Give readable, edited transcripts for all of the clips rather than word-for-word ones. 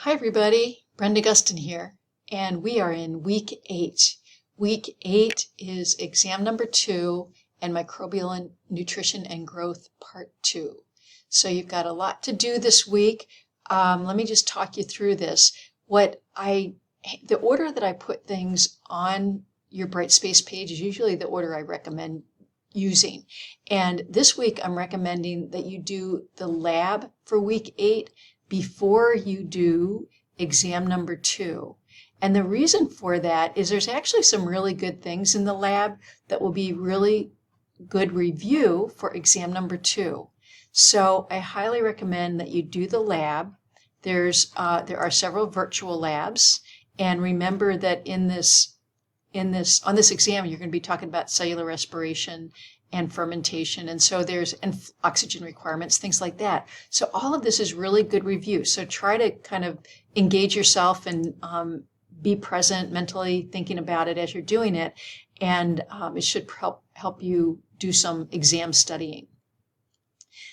Hi everybody, Brenda Gustin here, and we are in week 8. Week 8 is exam number 2 and microbial and nutrition and growth part 2. So you've got a lot to do this week. Let me just talk you through this. The order that I put things on your Brightspace page is usually the order I recommend using. And this week I'm recommending that you do the lab for week 8 before you do exam number 2. And the reason for that is there's actually some really good things in the lab that will be really good review for exam number 2. So I highly recommend that you do the lab. There are several virtual labs, and remember that on this exam you're going to be talking about cellular respiration and fermentation, and so and oxygen requirements, things like that. So all of this is really good review. So try to kind of engage yourself and be present mentally thinking about it as you're doing it, and it should help you do some exam studying.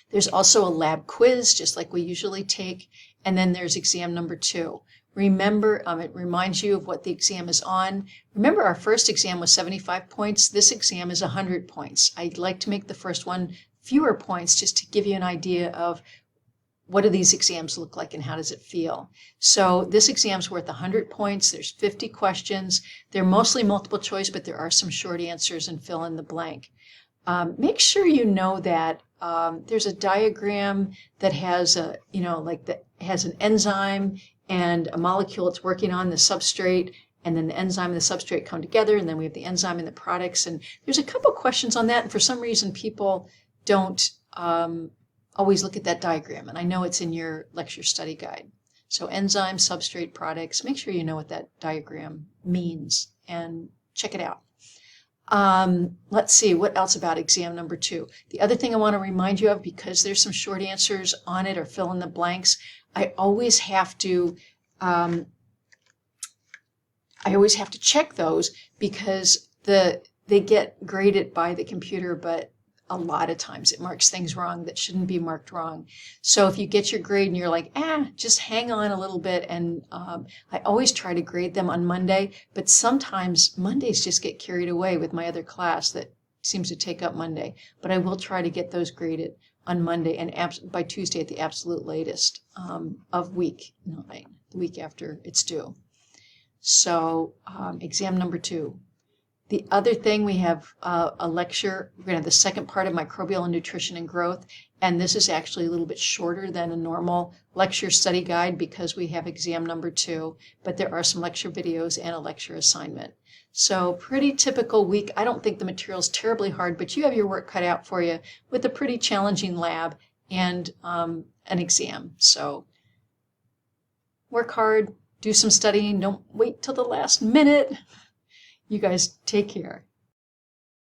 There's also a lab quiz, just like we usually take, and then there's exam number 2. Remember, it reminds you of what the exam is on. Remember, our first exam was 75 points. This exam is 100 points. I'd like to make the first one fewer points just to give you an idea of what do these exams look like and how does it feel. So this exam's worth 100 points. There's 50 questions. They're mostly multiple choice, but there are some short answers and fill in the blank. Make sure you know that there's a diagram that has has an enzyme and a molecule it's working on, the substrate, and then the enzyme and the substrate come together, and then we have the enzyme and the products. And there's a couple questions on that, and for some reason people don't always look at that diagram, and I know it's in your lecture study guide. So enzyme, substrate, products, make sure you know what that diagram means and check it out. Let's see, what else about exam number 2? The other thing I want to remind you of, because there's some short answers on it or fill in the blanks, I always have to check those, because they get graded by the computer, but a lot of times it marks things wrong that shouldn't be marked wrong. So if you get your grade and you're like, just hang on a little bit, and I always try to grade them on Monday, but sometimes Mondays just get carried away with my other class that seems to take up Monday. But I will try to get those graded on Monday and by Tuesday at the absolute latest of week 9, the week after it's due. So exam number 2. The other thing, we have a lecture. We're going to have the second part of microbial and nutrition and growth, and this is actually a little bit shorter than a normal lecture study guide because we have exam number 2, but there are some lecture videos and a lecture assignment. So pretty typical week. I don't think the material's terribly hard, but you have your work cut out for you with a pretty challenging lab and an exam. So work hard, do some studying, don't wait till the last minute. You guys take care.